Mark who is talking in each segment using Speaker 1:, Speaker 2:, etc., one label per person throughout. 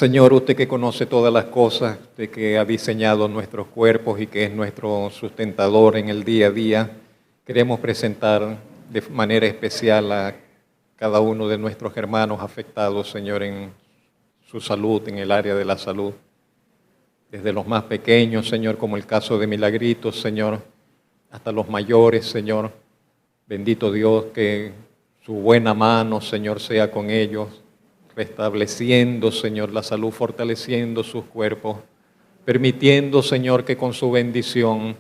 Speaker 1: Señor, usted que conoce todas las cosas, usted que ha diseñado nuestros cuerpos y que es nuestro sustentador en el día a día, queremos presentar de manera especial a cada uno de nuestros hermanos afectados, Señor, en su salud, en el área de la salud. Desde los más pequeños, Señor, como el caso de Milagritos, Señor, hasta los mayores, Señor. Bendito Dios, que su buena mano, Señor, sea con ellos, restableciendo, Señor, la salud, fortaleciendo sus cuerpos, permitiendo, Señor, que con su bendición,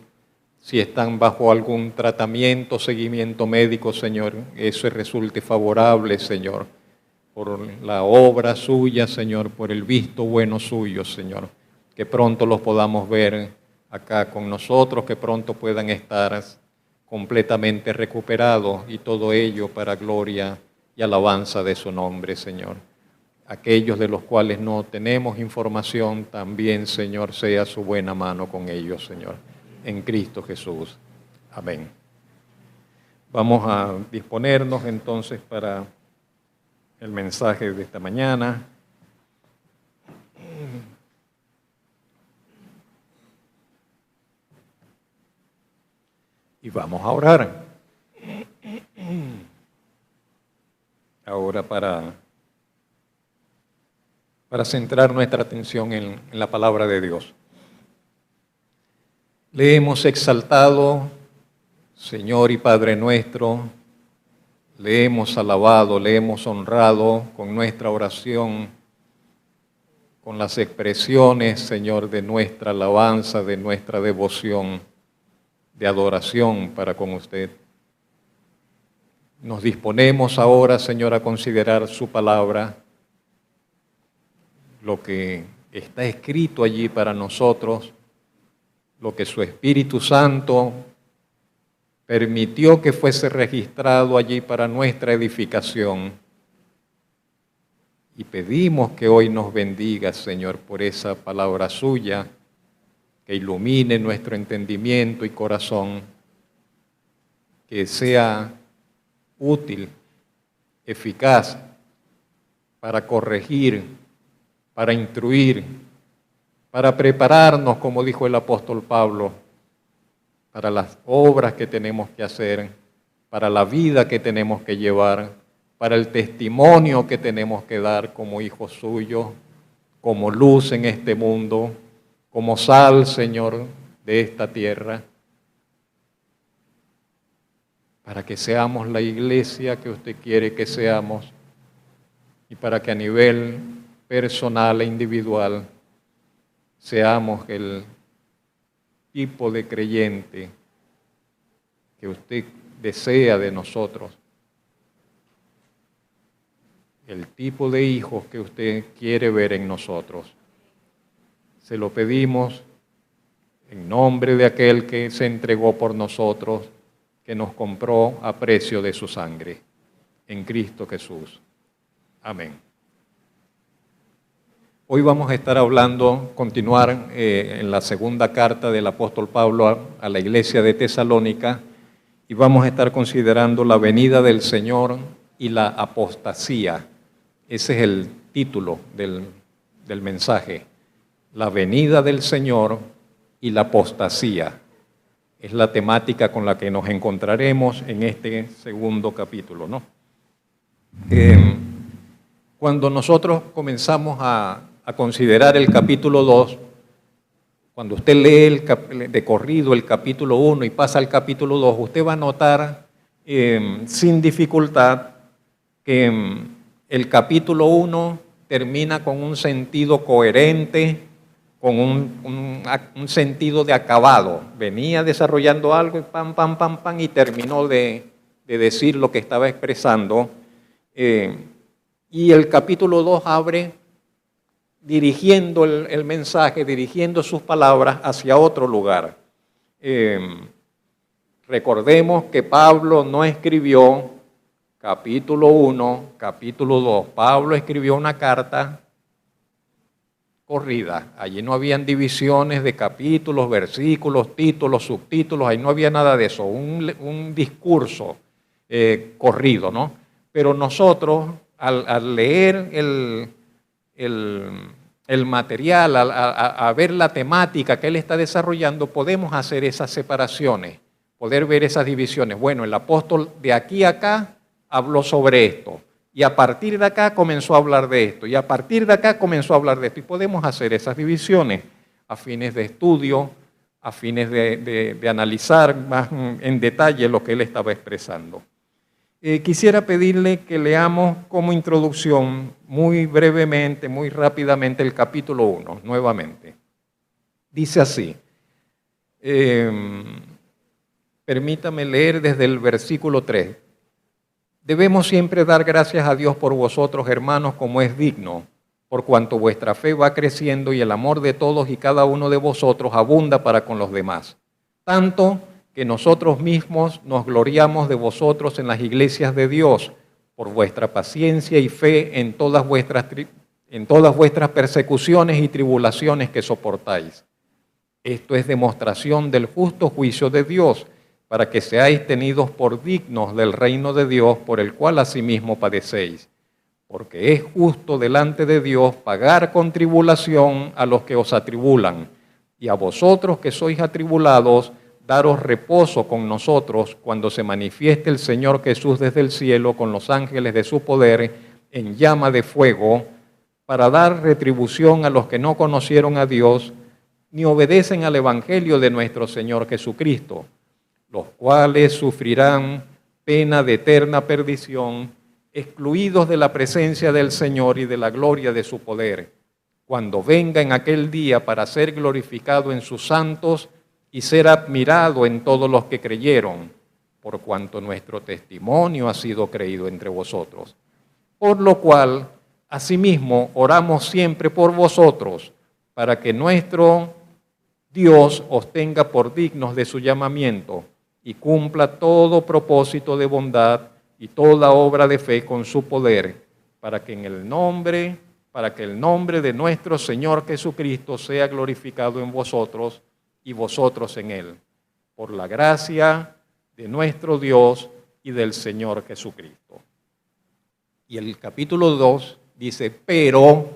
Speaker 1: si están bajo algún tratamiento, seguimiento médico, Señor, eso resulte favorable, Señor, por la obra suya, Señor, por el visto bueno suyo, Señor, que pronto los podamos ver acá con nosotros, que pronto puedan estar completamente recuperados y todo ello para gloria y alabanza de su nombre, Señor. Aquellos de los cuales no tenemos información, también, Señor, sea su buena mano con ellos, Señor, en Cristo Jesús. Amén. Vamos a disponernos entonces para el mensaje de esta mañana. Y vamos a orar. Ahora para centrar nuestra atención en la palabra de Dios. Le hemos exaltado, Señor y Padre nuestro, le hemos alabado, le hemos honrado con nuestra oración, con las expresiones, Señor, de nuestra alabanza, de nuestra devoción, de adoración para con usted. Nos disponemos ahora, Señor, a considerar su palabra, lo que está escrito allí para nosotros, lo que su Espíritu Santo permitió que fuese registrado allí para nuestra edificación. Y pedimos que hoy nos bendiga, Señor, por esa palabra suya, que ilumine nuestro entendimiento y corazón, que sea útil, eficaz para corregir, para instruir, para prepararnos, como dijo el apóstol Pablo, para las obras que tenemos que hacer, para la vida que tenemos que llevar, para el testimonio que tenemos que dar como hijos suyos, como luz en este mundo, como sal, Señor, de esta tierra, para que seamos la iglesia que usted quiere que seamos y para que a nivel personal e individual seamos el tipo de creyente que usted desea de nosotros, el tipo de hijos que usted quiere ver en nosotros. Se lo pedimos en nombre de aquel que se entregó por nosotros, que nos compró a precio de su sangre, en Cristo Jesús. Amén. Hoy vamos a estar hablando, continuar en la segunda carta del apóstol Pablo a la iglesia de Tesalónica, y vamos a estar considerando la venida del Señor y la apostasía. Ese es el título del mensaje. La venida del Señor y la apostasía. Es la temática con la que nos encontraremos en este segundo capítulo, ¿no? Cuando nosotros comenzamos a considerar el capítulo 2, cuando usted lee de corrido el capítulo 1 y pasa al capítulo 2, usted va a notar sin dificultad que el capítulo 1 termina con un sentido coherente, con un sentido de acabado. Venía desarrollando algo y pam, pam, pam, pam, y terminó de decir lo que estaba expresando. Y el capítulo 2 abre dirigiendo el mensaje, dirigiendo sus palabras hacia otro lugar. Recordemos que Pablo no escribió capítulo 1, capítulo 2. Pablo escribió una carta corrida. Allí no habían divisiones de capítulos, versículos, títulos, subtítulos, ahí no había nada de eso, un discurso corrido, ¿no? Pero nosotros, al leer el material, a ver la temática que él está desarrollando, podemos hacer esas separaciones, poder ver esas divisiones. Bueno, el apóstol de aquí a acá habló sobre esto, y a partir de acá comenzó a hablar de esto, y a partir de acá comenzó a hablar de esto, y podemos hacer esas divisiones a fines de estudio, a fines de analizar más en detalle lo que él estaba expresando. Quisiera pedirle que leamos como introducción muy brevemente, muy rápidamente el capítulo 1, nuevamente. Dice así, permítame leer desde el versículo 3. Debemos siempre dar gracias a Dios por vosotros, hermanos, como es digno, por cuanto vuestra fe va creciendo y el amor de todos y cada uno de vosotros abunda para con los demás. Tanto que nosotros mismos nos gloriamos de vosotros en las iglesias de Dios, por vuestra paciencia y fe en todas vuestras persecuciones y tribulaciones que soportáis. Esto es demostración del justo juicio de Dios, para que seáis tenidos por dignos del reino de Dios, por el cual asimismo padecéis. Porque es justo delante de Dios pagar con tribulación a los que os atribulan, y a vosotros que sois atribulados, daros reposo con nosotros cuando se manifieste el Señor Jesús desde el cielo con los ángeles de su poder en llama de fuego, para dar retribución a los que no conocieron a Dios, ni obedecen al Evangelio de nuestro Señor Jesucristo, los cuales sufrirán pena de eterna perdición, excluidos de la presencia del Señor y de la gloria de su poder, cuando venga en aquel día para ser glorificado en sus santos y ser admirado en todos los que creyeron, por cuanto nuestro testimonio ha sido creído entre vosotros. Por lo cual, asimismo, oramos siempre por vosotros, para que nuestro Dios os tenga por dignos de su llamamiento y cumpla todo propósito de bondad y toda obra de fe con su poder, para que el nombre de nuestro Señor Jesucristo sea glorificado en vosotros y vosotros en Él, por la gracia de nuestro Dios y del Señor Jesucristo. Y el capítulo 2 dice, pero,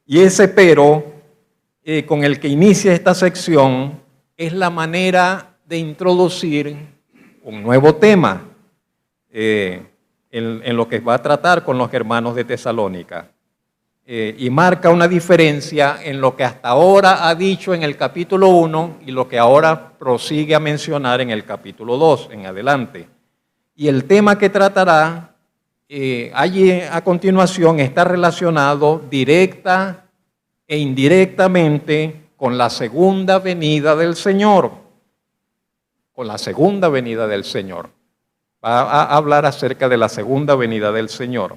Speaker 1: y ese pero con el que inicia esta sección es la manera de introducir un nuevo tema en lo que va a tratar con los hermanos de Tesalónica. Y marca una diferencia en lo que hasta ahora ha dicho en el capítulo 1 y lo que ahora prosigue a mencionar en el capítulo 2 en adelante. Y el tema que tratará allí a continuación está relacionado directa e indirectamente con la segunda venida del Señor. Con la segunda venida del Señor. Va a hablar acerca de la segunda venida del Señor.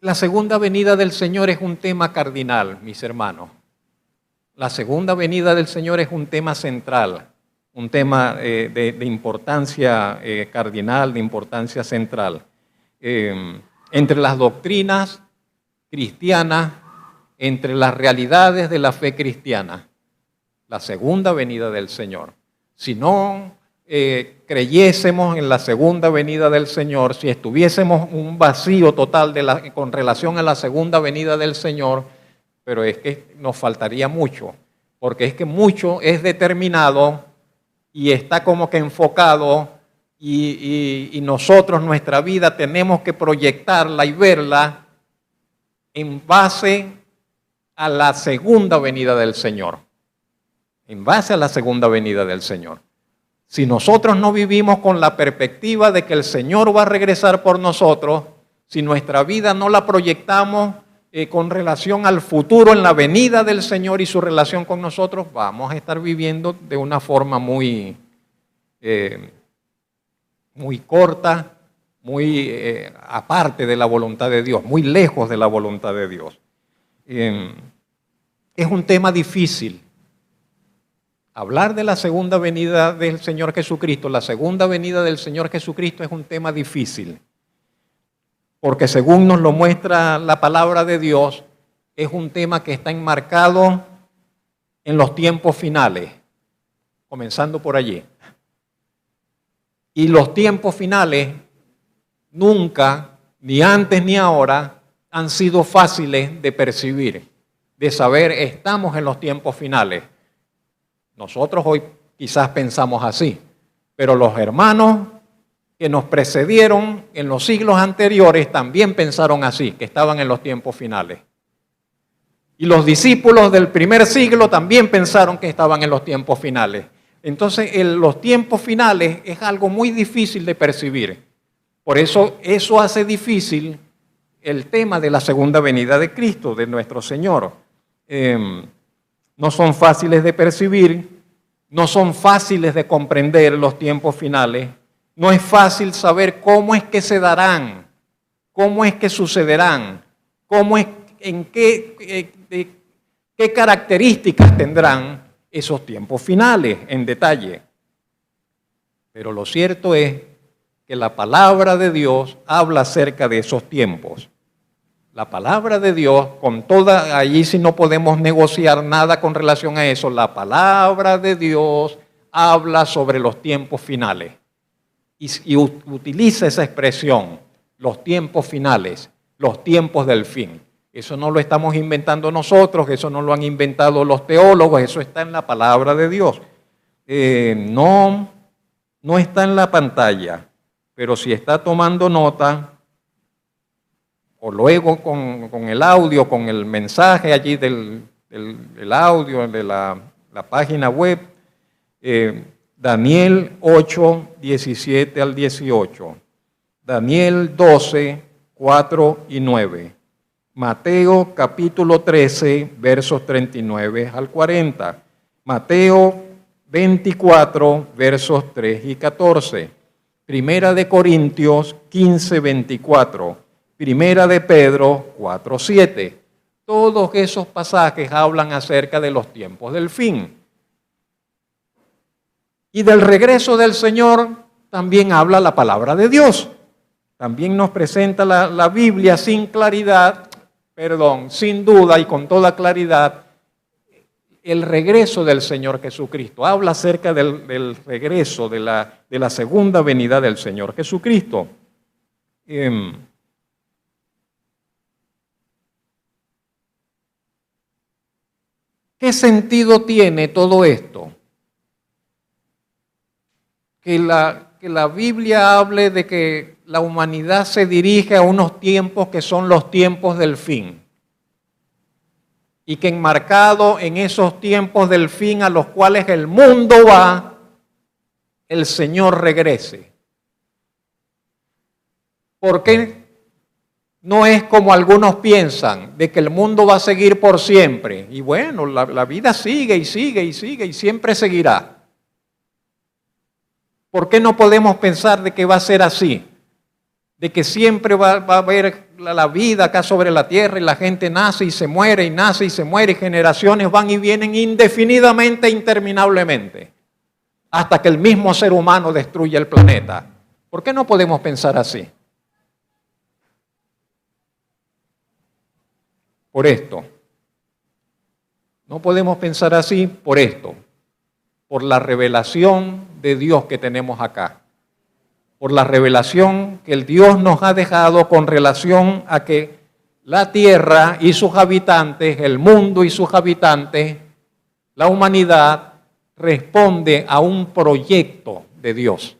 Speaker 1: La segunda venida del Señor es un tema cardinal, mis hermanos. La segunda venida del Señor es un tema central, un tema de importancia cardinal, de importancia central. Entre las doctrinas cristianas, entre las realidades de la fe cristiana, la segunda venida del Señor. Si no creyésemos en la segunda venida del Señor, si estuviésemos un vacío total con relación a la segunda venida del Señor, pero es que nos faltaría mucho, porque es que mucho es determinado y está como que enfocado y nosotros, nuestra vida, tenemos que proyectarla y verla en base a la segunda venida del Señor, en base a la segunda venida del Señor. Si nosotros no vivimos con la perspectiva de que el Señor va a regresar por nosotros, si nuestra vida no la proyectamos con relación al futuro en la venida del Señor y su relación con nosotros, vamos a estar viviendo de una forma muy corta, muy aparte de la voluntad de Dios, muy lejos de la voluntad de Dios. Es un tema difícil. Hablar de la segunda venida del Señor Jesucristo, la segunda venida del Señor Jesucristo es un tema difícil, porque según nos lo muestra la palabra de Dios, es un tema que está enmarcado en los tiempos finales, comenzando por allí. Y los tiempos finales nunca, ni antes ni ahora, han sido fáciles de percibir, de saber, estamos en los tiempos finales. Nosotros hoy quizás pensamos así, pero los hermanos que nos precedieron en los siglos anteriores también pensaron así, que estaban en los tiempos finales. Y los discípulos del primer siglo también pensaron que estaban en los tiempos finales. Entonces, los tiempos finales es algo muy difícil de percibir. Por eso hace difícil el tema de la segunda venida de Cristo, de nuestro Señor. No son fáciles de percibir, no son fáciles de comprender los tiempos finales. No es fácil saber cómo es que se darán, cómo es que sucederán, qué características tendrán esos tiempos finales en detalle. Pero lo cierto es que la palabra de Dios habla acerca de esos tiempos. La palabra de Dios, allí sí no podemos negociar nada con relación a eso, la palabra de Dios habla sobre los tiempos finales. Y utiliza esa expresión, los tiempos finales, los tiempos del fin. Eso no lo estamos inventando nosotros, eso no lo han inventado los teólogos, eso está en la palabra de Dios. No está en la pantalla, pero si está tomando nota, o luego con el audio, con el mensaje allí del audio de la página web, Daniel 8, 17 al 18, Daniel 12, 4 y 9, Mateo capítulo 13, versos 39 al 40, Mateo 24, versos 3 y 14, Primera de Corintios 15, 24, Primera de Pedro 4, 7. Todos esos pasajes hablan acerca de los tiempos del fin. Y del regreso del Señor también habla la palabra de Dios. También nos presenta la Biblia sin duda y con toda claridad, el regreso del Señor Jesucristo. Habla acerca del regreso, de la segunda venida del Señor Jesucristo. ¿Qué sentido tiene todo esto? Que la Biblia hable de que la humanidad se dirige a unos tiempos que son los tiempos del fin. Y que enmarcado en esos tiempos del fin a los cuales el mundo va, el Señor regrese. ¿Por qué no es como algunos piensan, de que el mundo va a seguir por siempre? Y bueno, la vida sigue y sigue y sigue y siempre seguirá. ¿Por qué no podemos pensar de que va a ser así? De que siempre va a haber la vida acá sobre la tierra y la gente nace y se muere y nace y se muere y generaciones van y vienen indefinidamente e interminablemente hasta que el mismo ser humano destruya el planeta. ¿Por qué no podemos pensar así? Por esto. No podemos pensar así por esto. Por la revelación de Dios que tenemos acá. Por la revelación que el Dios nos ha dejado con relación a que la tierra y sus habitantes, el mundo y sus habitantes, la humanidad, responde a un proyecto de Dios.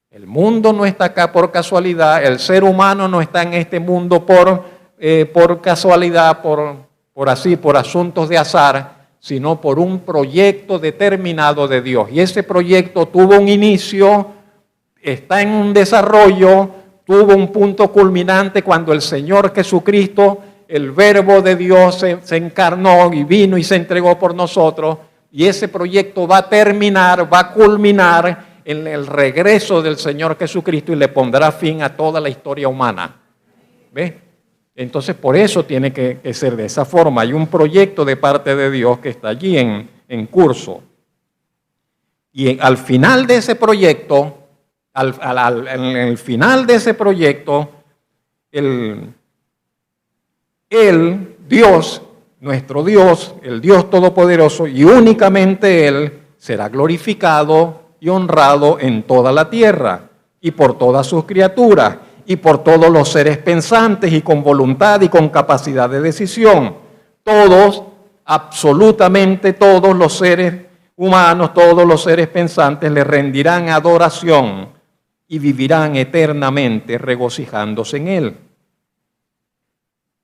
Speaker 1: El mundo no está acá por casualidad, el ser humano no está en este mundo por casualidad, por asuntos de azar, sino por un proyecto determinado de Dios. Y ese proyecto tuvo un inicio, está en un desarrollo, tuvo un punto culminante cuando el Señor Jesucristo, el Verbo de Dios, se encarnó y vino y se entregó por nosotros. Y ese proyecto va a terminar, va a culminar en el regreso del Señor Jesucristo y le pondrá fin a toda la historia humana. ¿Ves? Entonces, por eso tiene que ser de esa forma. Hay un proyecto de parte de Dios que está allí en curso. Y al final de ese proyecto, en el final de ese proyecto, Dios, nuestro Dios, el Dios Todopoderoso, y únicamente Él será glorificado y honrado en toda la tierra.
Speaker 2: y por todas sus criaturas, y por todos los seres pensantes y con voluntad y con capacidad de decisión. Todos, absolutamente todos los seres humanos, todos los seres pensantes le rendirán adoración y vivirán eternamente regocijándose en Él.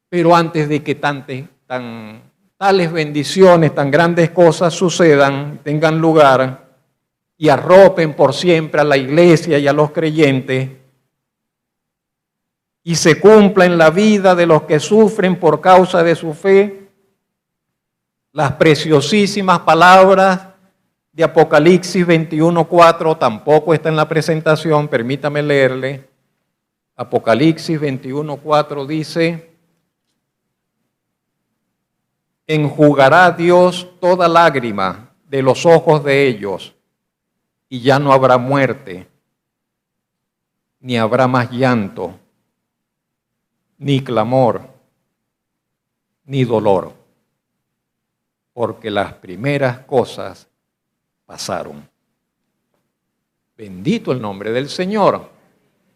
Speaker 2: Pero antes de que tales bendiciones, tan grandes cosas sucedan, tengan lugar y arropen por siempre a la iglesia y a los creyentes, y se cumpla en la vida de los que sufren por causa de su fe, las preciosísimas palabras de Apocalipsis 21:4, tampoco está en la presentación, permítame leerle. Apocalipsis 21:4 dice: enjugará Dios toda lágrima de los ojos de ellos, y ya no habrá muerte, ni habrá más llanto, ni clamor, ni dolor, porque las primeras cosas pasaron. Bendito el nombre del Señor.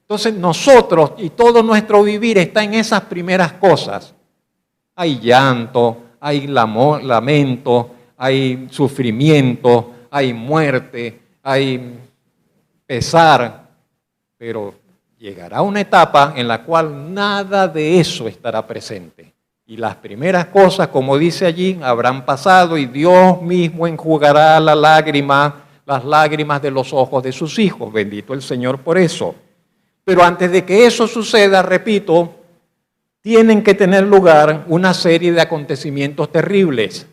Speaker 2: Entonces nosotros y todo nuestro vivir está en esas primeras cosas. Hay llanto, hay lamento, hay sufrimiento, hay muerte, hay pesar, pero llegará una etapa en la cual nada de eso estará presente. Y las primeras cosas, como dice allí, habrán pasado y Dios mismo enjugará las lágrimas de los ojos de sus hijos. Bendito el Señor por eso. Pero antes de que eso suceda, repito, tienen que tener lugar una serie de acontecimientos terribles.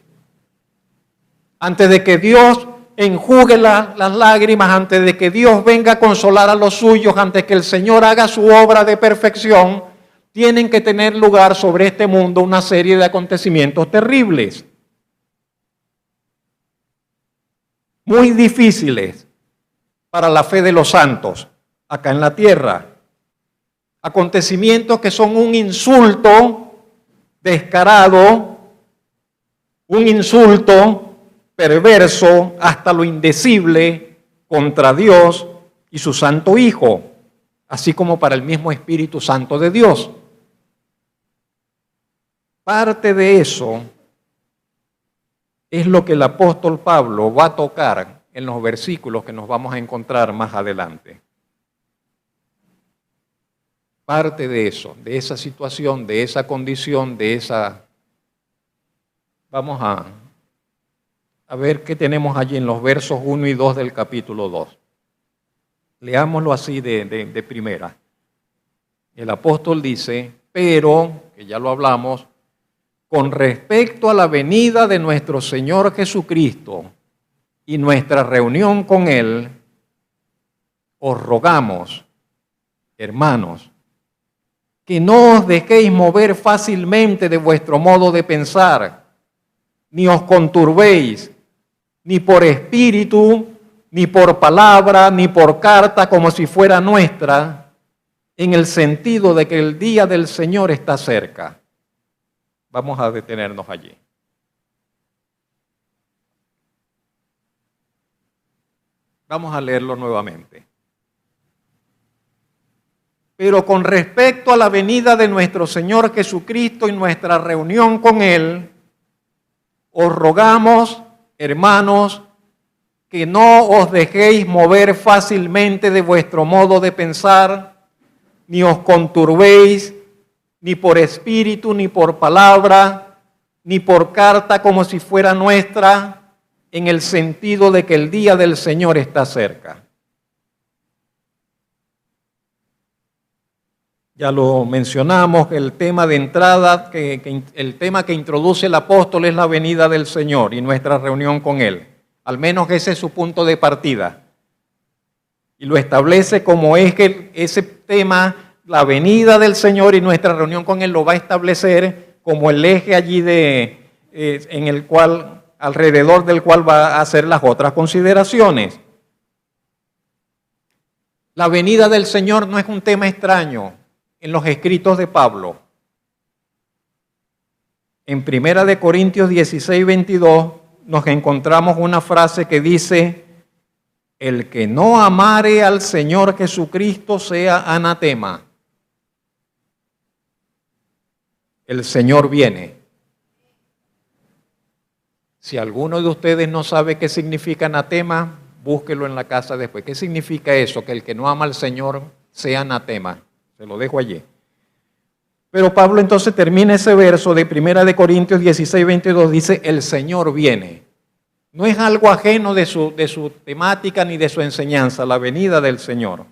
Speaker 2: Antes de que Dios enjugue las lágrimas, antes de que Dios venga a consolar a los suyos, antes que el Señor haga su obra de perfección, tienen que tener lugar sobre este mundo una serie de acontecimientos terribles, muy difíciles para la fe de los santos acá en la tierra. Acontecimientos que son un insulto descarado, un insulto perverso hasta lo indecible contra Dios y su Santo Hijo, así como para el mismo Espíritu Santo de Dios. Parte de eso es lo que el apóstol Pablo va a tocar en los versículos que nos vamos a encontrar más adelante. Parte de eso, de esa situación, de esa condición, de esa... Vamos a ver qué tenemos allí en los versos 1 y 2 del capítulo 2. Leámoslo así de primera. El apóstol dice: pero, que ya lo hablamos, con respecto a la venida de nuestro Señor Jesucristo y nuestra reunión con Él, os rogamos, hermanos, que no os dejéis mover fácilmente de vuestro modo de pensar, ni os conturbéis, ni por espíritu, ni por palabra, ni por carta como si fuera nuestra, en el sentido de que el día del Señor está cerca. Vamos a detenernos allí. Vamos a leerlo nuevamente. Pero con respecto a la venida de nuestro Señor Jesucristo y nuestra reunión con Él, os rogamos, hermanos, que no os dejéis mover fácilmente de vuestro modo de pensar, ni os conturbéis, ni por espíritu, ni por palabra, ni por carta como si fuera nuestra, en el sentido de que el día del Señor está cerca. Ya lo mencionamos, el tema de entrada, el tema que introduce el apóstol es la venida del Señor y nuestra reunión con Él. Al menos ese es su punto de partida. Y lo establece como es que ese tema, la venida del Señor y nuestra reunión con Él, lo va a establecer como el eje allí en el cual, alrededor del cual va a hacer las otras consideraciones. La venida del Señor no es un tema extraño en los escritos de Pablo. En 1 Corintios 16:22 nos encontramos una frase que dice: El que no amare al Señor Jesucristo sea anatema. El Señor viene. Si alguno de ustedes no sabe qué significa anatema, búsquelo en la casa después. ¿Qué significa eso? Que el que no ama al Señor sea anatema. Se lo dejo allí. Pero Pablo entonces termina ese verso de 1 Corintios 16, 22, dice, el Señor viene. No es algo ajeno de su temática ni de su enseñanza, la venida del Señor.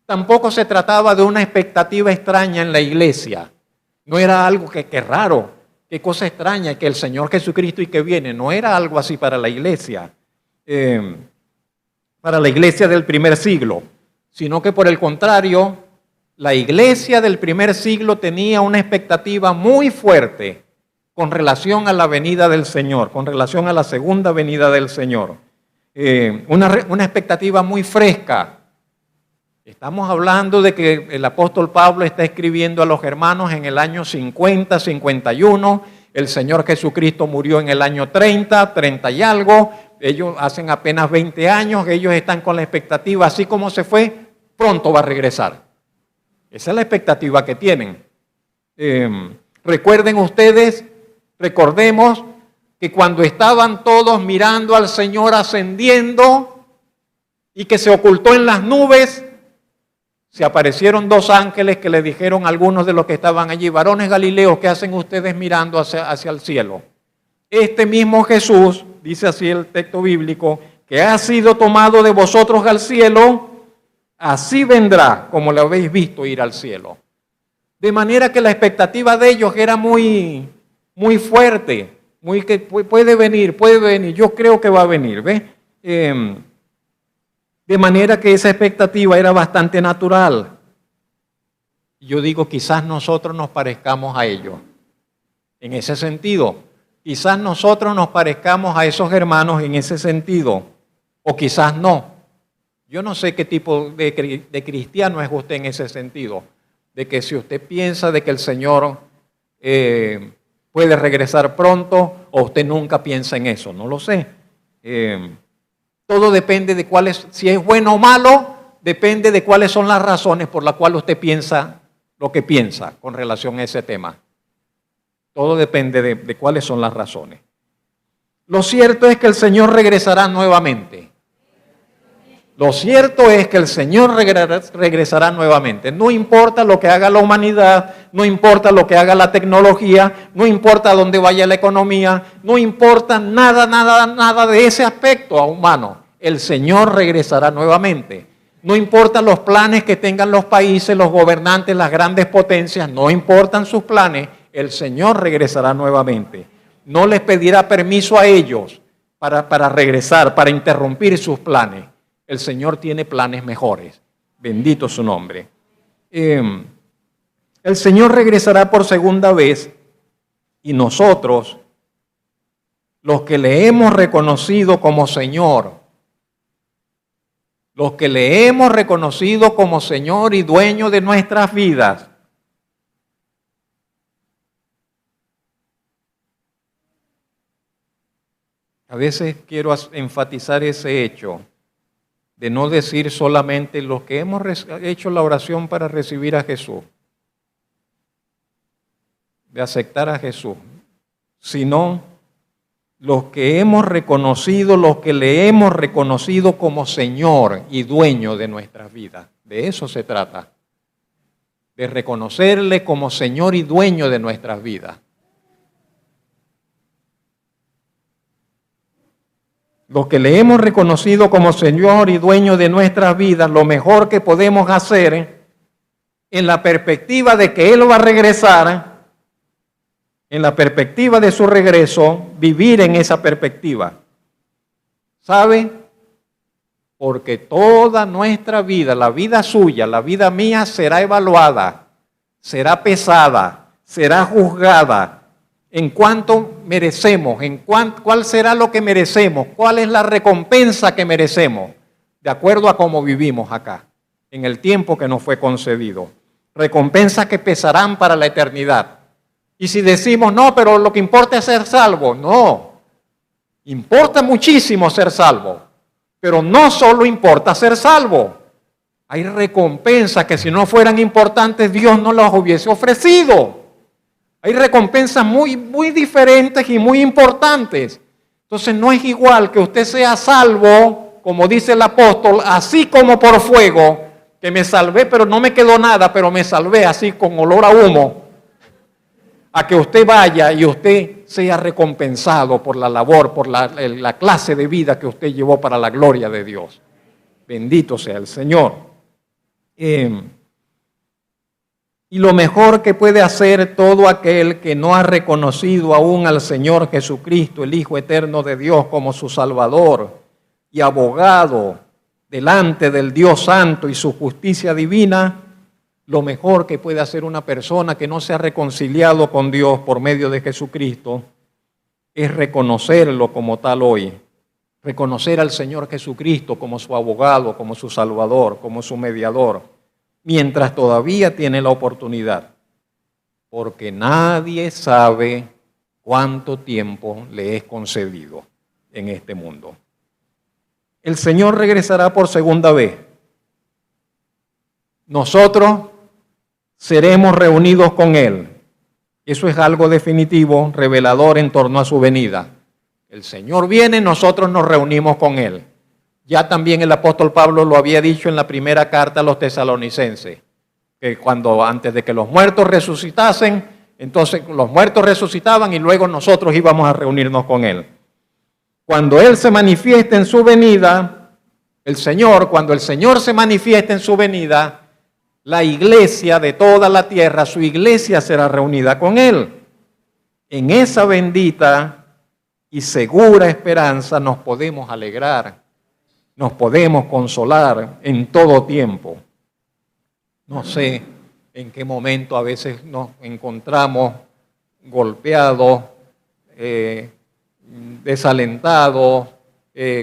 Speaker 2: Tampoco se trataba de una expectativa extraña en la iglesia. No era algo que raro, qué cosa extraña, que el Señor Jesucristo y que viene. No era algo así para la iglesia del primer siglo, sino que por el contrario, la iglesia del primer siglo tenía una expectativa muy fuerte con relación a la venida del Señor, con relación a la segunda venida del Señor. Una expectativa muy fresca. Estamos hablando de que el apóstol Pablo está escribiendo a los hermanos en el año 50, 51. El Señor Jesucristo murió en el año 30, 30 y algo. Ellos hacen apenas 20 años, ellos están con la expectativa, así como se fue, pronto va a regresar. Esa es la expectativa que tienen. Recordemos que cuando estaban todos mirando al Señor ascendiendo y que se ocultó en las nubes, se aparecieron dos ángeles que le dijeron a algunos de los que estaban allí, varones galileos, ¿qué hacen ustedes mirando hacia el cielo? Este mismo Jesús, dice así el texto bíblico, que ha sido tomado de vosotros al cielo, así vendrá como lo habéis visto ir al cielo. De manera que la expectativa de ellos era muy fuerte, muy que puede venir, yo creo que va a venir, ¿ves? De manera que esa expectativa era bastante natural. Yo digo, quizás nosotros nos parezcamos a ellos. En ese sentido, quizás nosotros nos parezcamos a esos hermanos en ese sentido, o quizás no. Yo no sé qué tipo de cristiano es usted en ese sentido, de que si usted piensa de que el Señor puede regresar pronto, o usted nunca piensa en eso, no lo sé. Todo depende de si es bueno o malo, depende de cuáles son las razones por las cuales usted piensa lo que piensa con relación a ese tema. Todo depende de cuáles son las razones. Lo cierto es que el Señor regresará nuevamente. Lo cierto es que el Señor regresará nuevamente. No importa lo que haga la humanidad, no importa lo que haga la tecnología, no importa dónde vaya la economía, no importa nada de ese aspecto humano. El Señor regresará nuevamente. No importa los planes que tengan los países, los gobernantes, las grandes potencias, no importan sus planes, el Señor regresará nuevamente. No les pedirá permiso a ellos para regresar, para interrumpir sus planes. El Señor tiene planes mejores. Bendito su nombre. El Señor regresará por segunda vez y nosotros, los que le hemos reconocido como Señor, los que le hemos reconocido como Señor y dueño de nuestras vidas, a veces quiero enfatizar ese hecho de no decir solamente los que hemos hecho la oración para recibir a Jesús, de aceptar a Jesús, sino los que hemos reconocido, los que le hemos reconocido como Señor y dueño de nuestras vidas. De eso se trata, de reconocerle como Señor y dueño de nuestras vidas. Los que le hemos reconocido como Señor y dueño de nuestras vidas, lo mejor que podemos hacer en la perspectiva de que Él va a regresar, en la perspectiva de su regreso, vivir en esa perspectiva. ¿Sabe? Porque toda nuestra vida, la vida suya, la vida mía, será evaluada, será pesada, será juzgada. En cuánto merecemos, cuál será lo que merecemos, cuál es la recompensa que merecemos, de acuerdo a cómo vivimos acá, en el tiempo que nos fue concedido. Recompensas que pesarán para la eternidad. Y si decimos, no, pero lo que importa es ser salvo, no, importa muchísimo ser salvo, Pero no solo importa ser salvo. Hay recompensas que si no fueran importantes Dios no las hubiese ofrecido. Hay recompensas muy, muy diferentes y muy importantes. Entonces no es igual que usted sea salvo, como dice el apóstol, así como por fuego, que me salvé pero no me quedó nada, pero me salvé así con olor a humo, a que usted vaya y usted sea recompensado por la labor, por la clase de vida que usted llevó para la gloria de Dios. Bendito sea el Señor. Y lo mejor que puede hacer todo aquel que no ha reconocido aún al Señor Jesucristo, el Hijo eterno de Dios, como su Salvador y abogado delante del Dios Santo y su justicia divina, lo mejor que puede hacer una persona que no se ha reconciliado con Dios por medio de Jesucristo es reconocerlo como tal hoy. Reconocer al Señor Jesucristo como su abogado, como su Salvador, como su mediador, mientras todavía tiene la oportunidad. Porque nadie sabe cuánto tiempo le es concedido en este mundo. El Señor regresará por segunda vez. Nosotros seremos reunidos con Él. Eso es algo definitivo, revelador en torno a su venida. El Señor viene, nosotros nos reunimos con Él. Ya también el apóstol Pablo lo había dicho en la primera carta a los tesalonicenses, que antes de que los muertos resucitasen, entonces los muertos resucitaban y luego nosotros íbamos a reunirnos con Él. Cuando Él se manifieste en su venida, cuando el Señor se manifieste en su venida, la iglesia de toda la tierra, su iglesia será reunida con Él. En esa bendita y segura esperanza nos podemos alegrar, nos podemos consolar en todo tiempo. No sé en qué momento a veces nos encontramos golpeados, desalentados,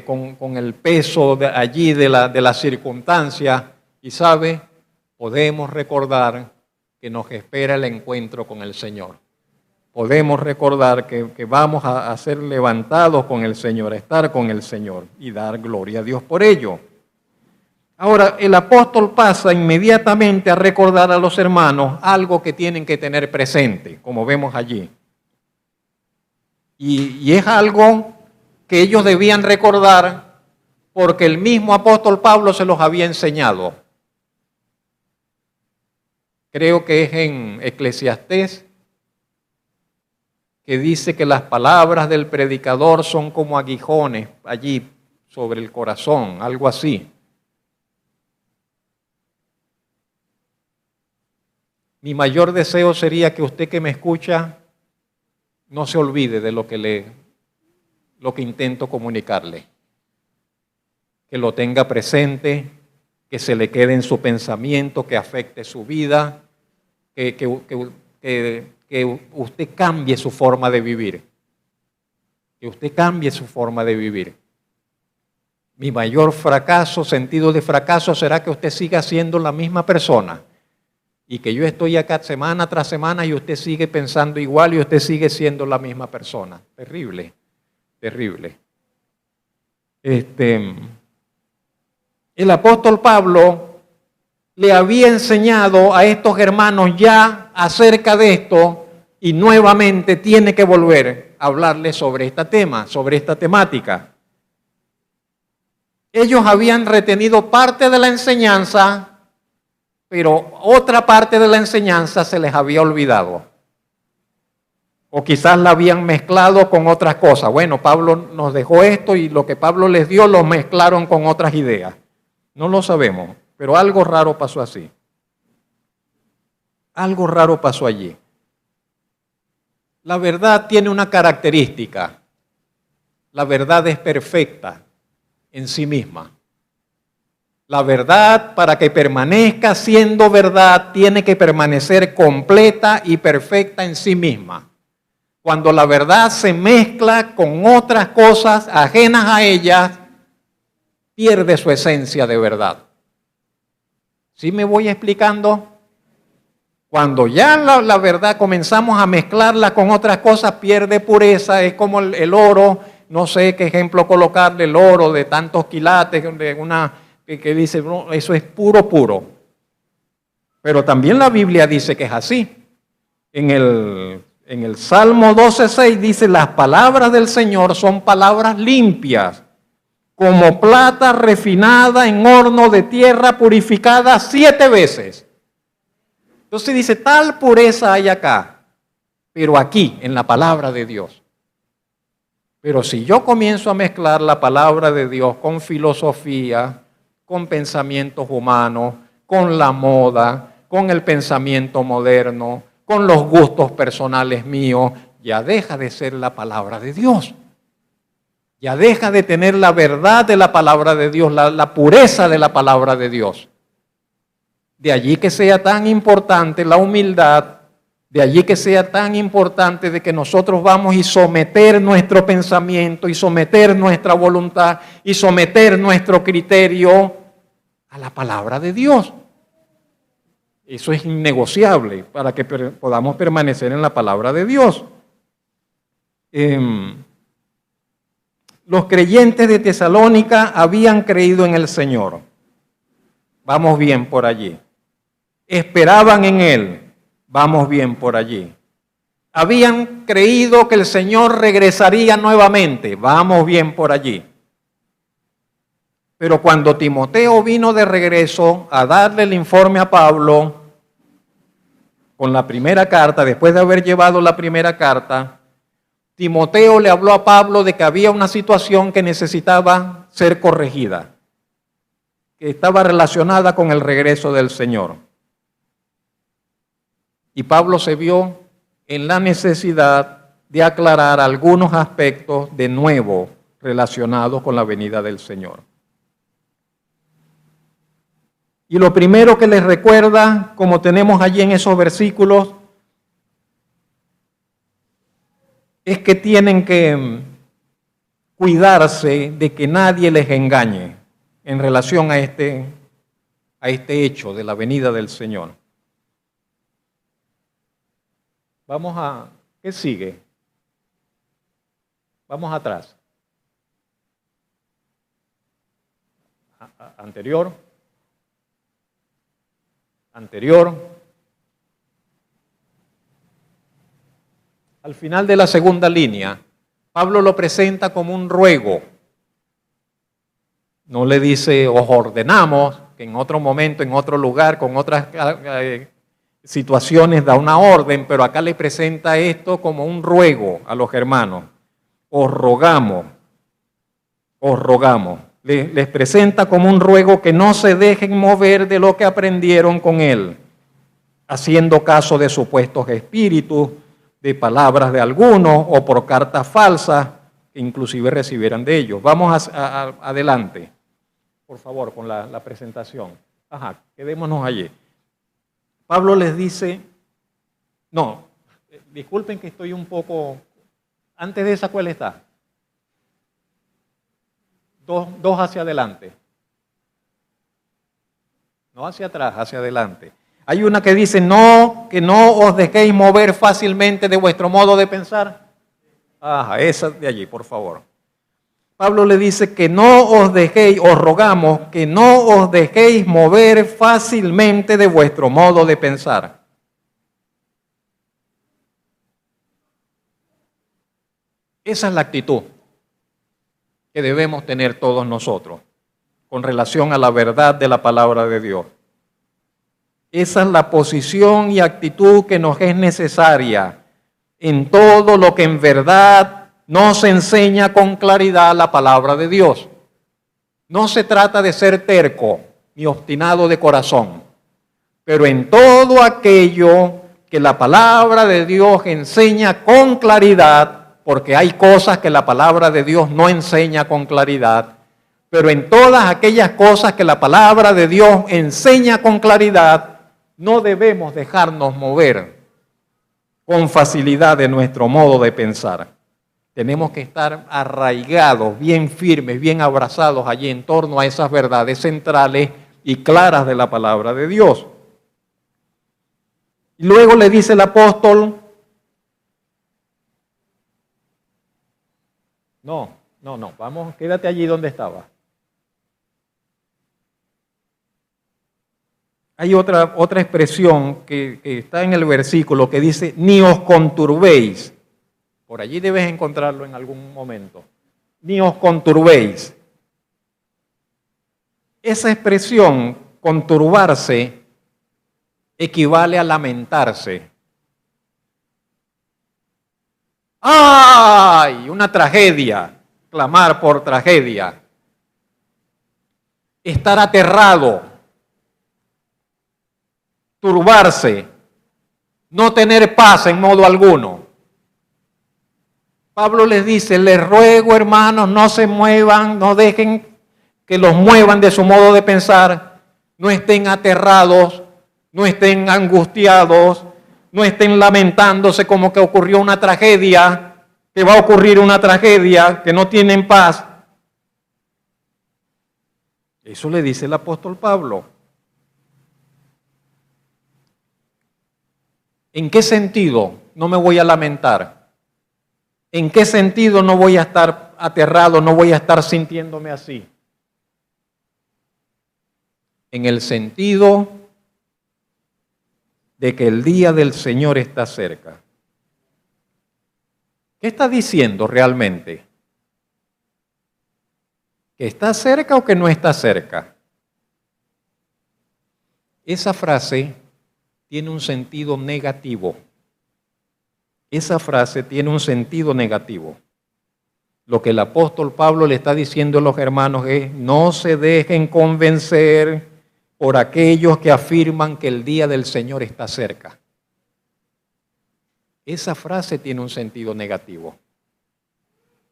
Speaker 2: con el peso de la circunstancia, y sabe, podemos recordar que nos espera el encuentro con el Señor. Podemos recordar que vamos a ser levantados con el Señor, a estar con el Señor y dar gloria a Dios por ello. Ahora, el apóstol pasa inmediatamente a recordar a los hermanos algo que tienen que tener presente, como vemos allí. Y es algo que ellos debían recordar porque el mismo apóstol Pablo se los había enseñado. Creo que es en Eclesiastés, que dice que las palabras del predicador son como aguijones allí sobre el corazón, algo así. Mi mayor deseo sería que usted que me escucha no se olvide de lo que intento comunicarle. Que lo tenga presente, que se le quede en su pensamiento, que afecte su vida, que usted cambie su forma de vivir. Que usted cambie su forma de vivir. Mi mayor sentido de fracaso será que usted siga siendo la misma persona y que yo estoy acá semana tras semana y usted sigue pensando igual y usted sigue siendo la misma persona. Terrible, terrible. El apóstol Pablo le había enseñado a estos hermanos ya acerca de esto y nuevamente tiene que volver a hablarles sobre este tema, sobre esta temática. Ellos habían retenido parte de la enseñanza, pero otra parte de la enseñanza se les había olvidado. O quizás la habían mezclado con otras cosas. Bueno, Pablo nos dejó esto y lo que Pablo les dio lo mezclaron con otras ideas. No lo sabemos, pero algo raro pasó así. Algo raro pasó allí. La verdad tiene una característica. La verdad es perfecta en sí misma. La verdad, para que permanezca siendo verdad, tiene que permanecer completa y perfecta en sí misma. Cuando la verdad se mezcla con otras cosas ajenas a ella, pierde su esencia de verdad. ¿Sí me voy explicando? Cuando ya la verdad comenzamos a mezclarla con otras cosas, pierde pureza, es como el oro no sé qué ejemplo colocarle, el oro de tantos quilates, de una que dice, no, eso es puro, puro. Pero también la Biblia dice que es así. En el Salmo 12:6 dice, las palabras del Señor son palabras limpias, como plata refinada en horno de tierra purificada 7 veces. Entonces dice, tal pureza hay acá, pero aquí, en la palabra de Dios. Pero si yo comienzo a mezclar la palabra de Dios con filosofía, con pensamientos humanos, con la moda, con el pensamiento moderno, con los gustos personales míos, ya deja de ser la palabra de Dios. Ya deja de tener la verdad de la palabra de Dios, la pureza de la palabra de Dios. De allí que sea tan importante la humildad, de allí que sea tan importante de que nosotros vamos y someter nuestro pensamiento y someter nuestra voluntad y someter nuestro criterio a la palabra de Dios. Eso es innegociable para que podamos permanecer en la palabra de Dios. Los creyentes de Tesalónica habían creído en el Señor. Vamos bien por allí. Esperaban en Él. Vamos bien por allí. Habían creído que el Señor regresaría nuevamente. Vamos bien por allí. Pero cuando Timoteo vino de regreso a darle el informe a Pablo con la primera carta, después de haber llevado la primera carta, Timoteo le habló a Pablo de que había una situación que necesitaba ser corregida, que estaba relacionada con el regreso del Señor. Y Pablo se vio en la necesidad de aclarar algunos aspectos de nuevo relacionados con la venida del Señor. Y lo primero que les recuerda, como tenemos allí en esos versículos, es que tienen que cuidarse de que nadie les engañe en relación a este hecho de la venida del Señor. ¿Qué sigue? Vamos atrás. Anterior. Al final de la segunda línea, Pablo lo presenta como un ruego. No le dice, os ordenamos, que en otro momento, en otro lugar, con otras situaciones da una orden, pero acá le presenta esto como un ruego a los hermanos. Os rogamos. Les presenta como un ruego que no se dejen mover de lo que aprendieron con él, haciendo caso de supuestos espíritus, de palabras de algunos o por cartas falsas que inclusive recibieran de ellos. Vamos adelante, por favor, con la presentación. Quedémonos allí. Pablo les dice, disculpen que estoy un poco, antes de esa, ¿cuál está? Dos hacia adelante. No hacia atrás, hacia adelante. Hay una que dice, que no os dejéis mover fácilmente de vuestro modo de pensar. Esa de allí, por favor. Pablo le dice que no os dejéis, os rogamos que no os dejéis mover fácilmente de vuestro modo de pensar. Esa es la actitud que debemos tener todos nosotros con relación a la verdad de la palabra de Dios. Esa es la posición y actitud que nos es necesaria en todo lo que en verdad nos enseña con claridad la palabra de Dios. No se trata de ser terco ni obstinado de corazón, pero en todo aquello que la palabra de Dios enseña con claridad, porque hay cosas que la palabra de Dios no enseña con claridad, pero en todas aquellas cosas que la palabra de Dios enseña con claridad, no debemos dejarnos mover con facilidad de nuestro modo de pensar. Tenemos que estar arraigados, bien firmes, bien abrazados allí en torno a esas verdades centrales y claras de la palabra de Dios. Y luego le dice el apóstol, No, vamos, quédate allí donde estaba. Hay otra expresión que está en el versículo que dice, ni os conturbéis. Por allí debes encontrarlo en algún momento. Ni os conturbéis. Esa expresión, conturbarse, equivale a lamentarse. ¡Ay! Una tragedia. Clamar por tragedia. Estar aterrado. Turbarse, no tener paz en modo alguno. Pablo les dice, les ruego, hermanos, no se muevan, no dejen que los muevan de su modo de pensar, no estén aterrados, no estén angustiados, no estén lamentándose como que ocurrió una tragedia, que va a ocurrir una tragedia, que no tienen paz. Eso le dice el apóstol Pablo. ¿En qué sentido no me voy a lamentar? ¿En qué sentido no voy a estar aterrado, no voy a estar sintiéndome así? En el sentido de que el día del Señor está cerca. ¿Qué está diciendo realmente? ¿Que está cerca o que no está cerca? Esa frase tiene un sentido negativo. Esa frase tiene un sentido negativo. Lo que el apóstol Pablo le está diciendo a los hermanos es, no se dejen convencer por aquellos que afirman que el día del Señor está cerca. Esa frase tiene un sentido negativo.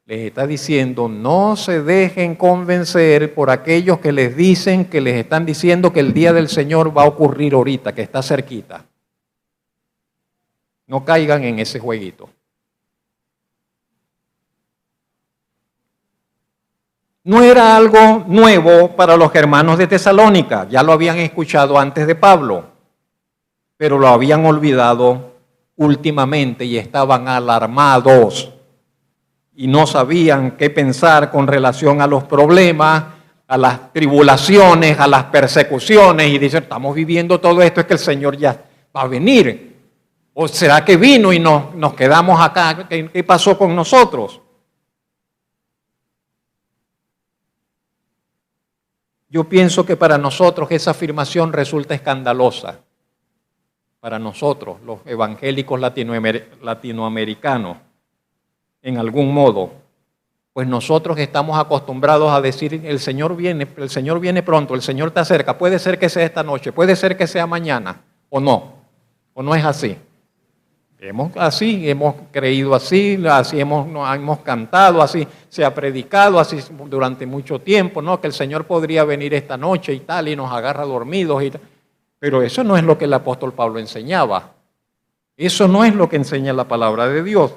Speaker 2: Les está diciendo, no se dejen convencer por aquellos que les dicen, que les están diciendo que el día del Señor va a ocurrir ahorita, que está cerquita. No caigan en ese jueguito. No era algo nuevo para los hermanos de Tesalónica, ya lo habían escuchado antes de Pablo, pero lo habían olvidado últimamente y estaban alarmados. Y no sabían qué pensar con relación a los problemas, a las tribulaciones, a las persecuciones, y dicen, estamos viviendo todo esto, es que el Señor ya va a venir. ¿O será que vino y nos quedamos acá? ¿Qué pasó con nosotros? Yo pienso que para nosotros esa afirmación resulta escandalosa. Para nosotros, los evangélicos latinoamericanos, en algún modo, pues nosotros estamos acostumbrados a decir, el Señor viene pronto, el Señor está cerca, puede ser que sea esta noche, puede ser que sea mañana, o no es así. Hemos creído así hemos cantado, así se ha predicado, así durante mucho tiempo, ¿no? Que el Señor podría venir esta noche y tal, y nos agarra dormidos y tal. Pero eso no es lo que el apóstol Pablo enseñaba. Eso no es lo que enseña la palabra de Dios.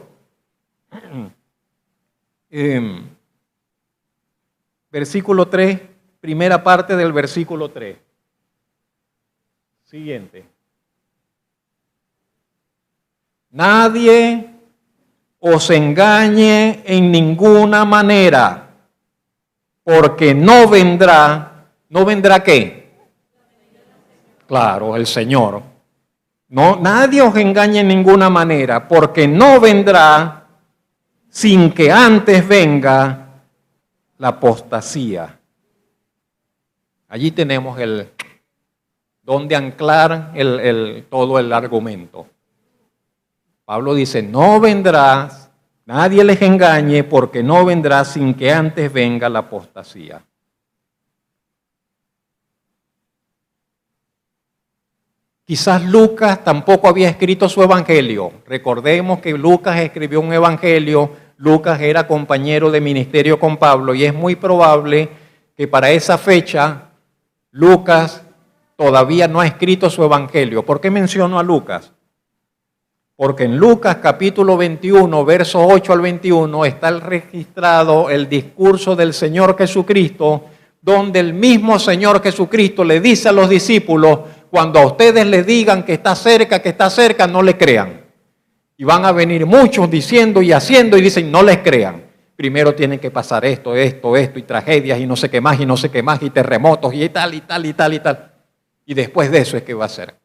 Speaker 2: Versículo 3, primera parte del versículo 3. Siguiente. Nadie os engañe en ninguna manera, porque no vendrá ¿qué? Claro, el Señor. No, nadie os engañe en ninguna manera, porque no vendrá sin que antes venga la apostasía. Allí tenemos donde anclar todo el argumento. Pablo dice, no vendrá, nadie les engañe, porque no vendrá sin que antes venga la apostasía. Quizás Lucas tampoco había escrito su evangelio. Recordemos que Lucas escribió un evangelio. Lucas era compañero de ministerio con Pablo y es muy probable que para esa fecha Lucas todavía no ha escrito su evangelio. ¿Por qué menciono a Lucas? Porque en Lucas capítulo 21, versos 8 al 21, está registrado el discurso del Señor Jesucristo, donde el mismo Señor Jesucristo le dice a los discípulos, cuando a ustedes les digan que está cerca, no le crean. Y van a venir muchos diciendo y haciendo y dicen, no les crean. primero tienen que pasar esto, y tragedias, y no sé qué más, y terremotos, y tal, y tal, y tal, y tal. Y después de eso es que va a ser.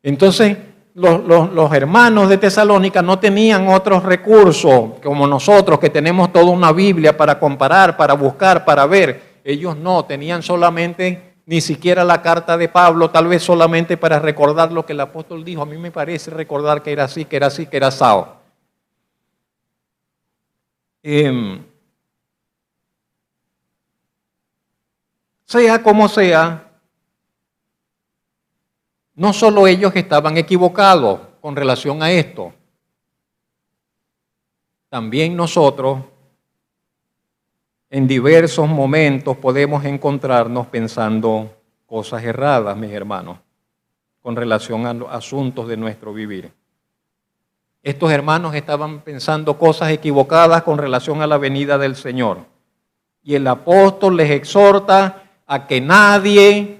Speaker 2: Entonces, los hermanos de Tesalónica no tenían otros recursos como nosotros, que tenemos toda una Biblia para comparar, para buscar, para ver. Ellos no, tenían solamente, ni siquiera la carta de Pablo, tal vez solamente para recordar lo que el apóstol dijo. A mí me parece recordar que era así, que era así, que era asado. Sea como sea, no solo ellos estaban equivocados con relación a esto, también nosotros en diversos momentos podemos encontrarnos pensando cosas erradas, mis hermanos, con relación a los asuntos de nuestro vivir. Estos hermanos estaban pensando cosas equivocadas con relación a la venida del Señor. Y el apóstol les exhorta a que nadie,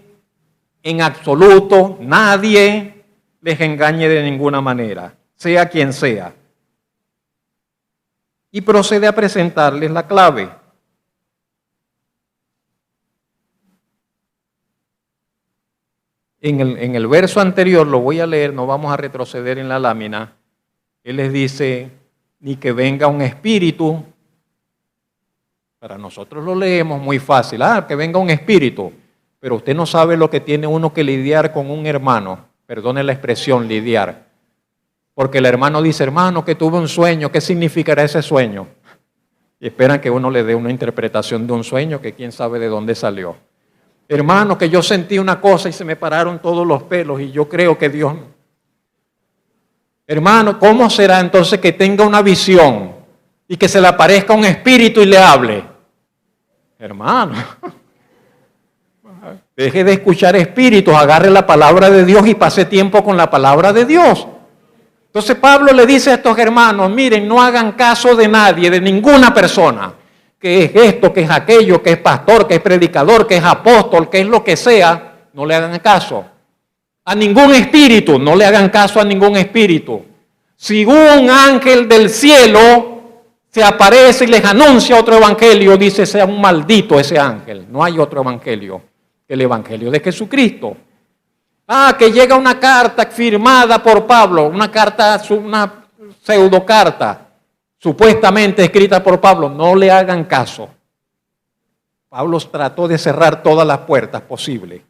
Speaker 2: en absoluto, nadie les engañe de ninguna manera, sea quien sea. Y procede a presentarles la clave. En el verso anterior, lo voy a leer, no vamos a retroceder en la lámina. Él les dice, ni que venga un espíritu. Para nosotros lo leemos muy fácil, que venga un espíritu. Pero usted no sabe lo que tiene uno que lidiar con un hermano. Perdone la expresión, lidiar. Porque el hermano dice, hermano, que tuve un sueño, ¿qué significará ese sueño? Y esperan que uno le dé una interpretación de un sueño que quién sabe de dónde salió. Hermano, que yo sentí una cosa y se me pararon todos los pelos y yo creo que Dios... Hermano, ¿cómo será entonces que tenga una visión y que se le aparezca un espíritu y le hable? Hermano, deje de escuchar espíritus, agarre la palabra de Dios y pase tiempo con la palabra de Dios. Entonces Pablo le dice a estos hermanos, miren, no hagan caso de nadie, de ninguna persona, que es esto, que es aquello, que es pastor, que es predicador, que es apóstol, que es lo que sea, no le hagan caso. A ningún espíritu, no le hagan caso a ningún espíritu. Si un ángel del cielo se aparece y les anuncia otro evangelio, dice, sea un maldito ese ángel. No hay otro evangelio que el evangelio de Jesucristo. Que llega una carta firmada por Pablo, una pseudocarta, supuestamente escrita por Pablo. No le hagan caso. Pablo trató de cerrar todas las puertas posibles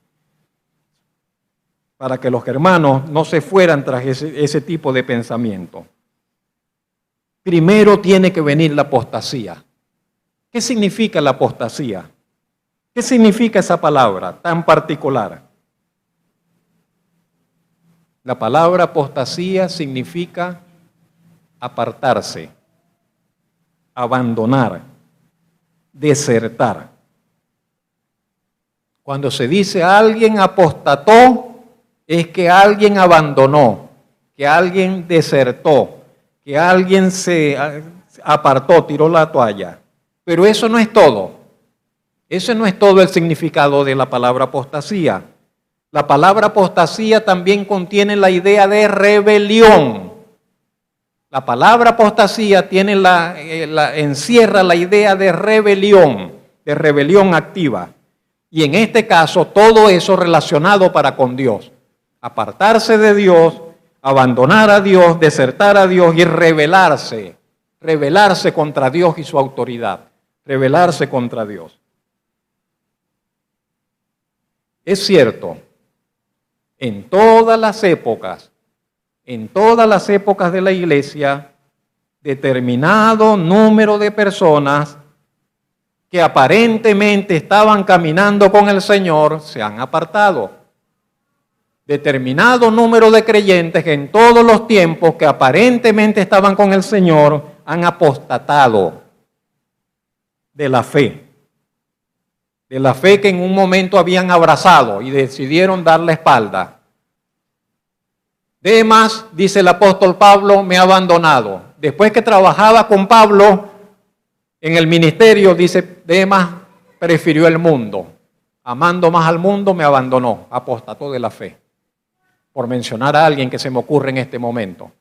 Speaker 2: para que los hermanos no se fueran tras ese tipo de pensamiento. Primero tiene que venir la apostasía. ¿Qué significa la apostasía? ¿Qué significa esa palabra tan particular? La palabra apostasía significa apartarse, abandonar, desertar. Cuando se dice alguien apostató, es que alguien abandonó, que alguien desertó, que alguien se apartó, tiró la toalla. Pero eso no es todo. Ese no es todo el significado de la palabra apostasía. La palabra apostasía también contiene la idea de rebelión. La palabra apostasía tiene encierra la idea de rebelión activa. Y en este caso, todo eso relacionado para con Dios. Apartarse de Dios, abandonar a Dios, desertar a Dios y rebelarse contra Dios y su autoridad, rebelarse contra Dios. Es cierto, en todas las épocas de la iglesia, determinado número de personas que aparentemente estaban caminando con el Señor se han apartado. Determinado número de creyentes que en todos los tiempos que aparentemente estaban con el Señor han apostatado de la fe que en un momento habían abrazado y decidieron dar la espalda. Demas, dice el apóstol Pablo, me ha abandonado. Después que trabajaba con Pablo en el ministerio, dice, Demas prefirió el mundo. Amando más al mundo, me abandonó, apostató de la fe. Por mencionar a alguien que se me ocurre en este momento.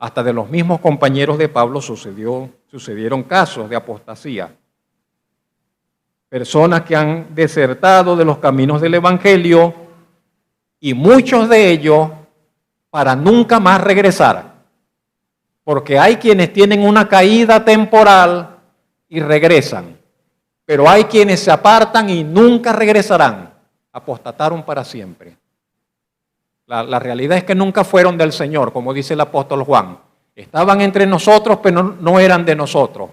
Speaker 2: Hasta de los mismos compañeros de Pablo sucedieron casos de apostasía. Personas que han desertado de los caminos del Evangelio y muchos de ellos para nunca más regresar. Porque hay quienes tienen una caída temporal y regresan. Pero hay quienes se apartan y nunca regresarán. Apostataron para siempre. La realidad es que nunca fueron del Señor, como dice el apóstol Juan. Estaban entre nosotros, pero no eran de nosotros.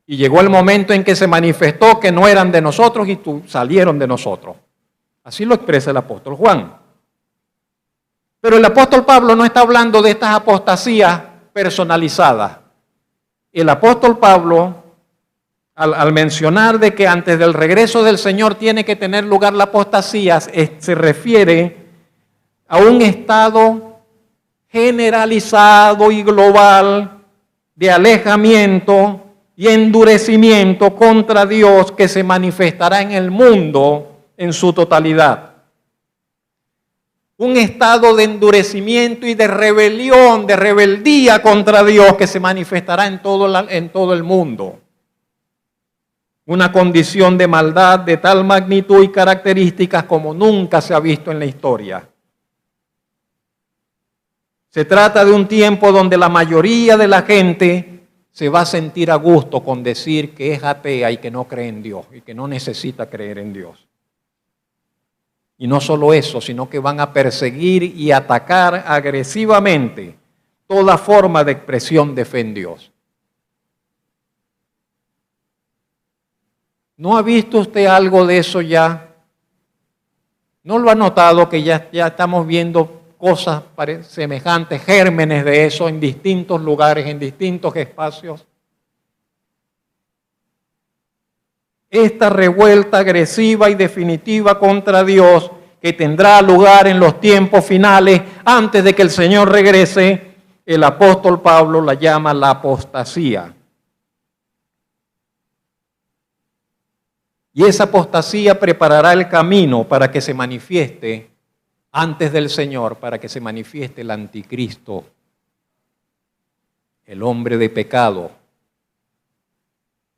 Speaker 2: Y llegó el momento en que se manifestó que no eran de nosotros y salieron de nosotros. Así lo expresa el apóstol Juan. Pero el apóstol Pablo no está hablando de estas apostasías personalizadas. El apóstol Pablo, al mencionar de que antes del regreso del Señor tiene que tener lugar la apostasía, se refiere a un estado generalizado y global de alejamiento y endurecimiento contra Dios que se manifestará en el mundo en su totalidad. Un estado de endurecimiento y de rebelión, de rebeldía contra Dios que se manifestará en todo el mundo. Una condición de maldad de tal magnitud y características como nunca se ha visto en la historia. Se trata de un tiempo donde la mayoría de la gente se va a sentir a gusto con decir que es atea y que no cree en Dios y que no necesita creer en Dios. Y no solo eso, sino que van a perseguir y atacar agresivamente toda forma de expresión de fe en Dios. ¿No ha visto usted algo de eso ya? ¿No lo ha notado que ya estamos viendo cosas semejantes, gérmenes de eso en distintos lugares, en distintos espacios? Esta revuelta agresiva y definitiva contra Dios que tendrá lugar en los tiempos finales antes de que el Señor regrese, el apóstol Pablo la llama la apostasía. Y esa apostasía preparará el camino para que se manifieste antes del Señor, para que se manifieste el anticristo, el hombre de pecado,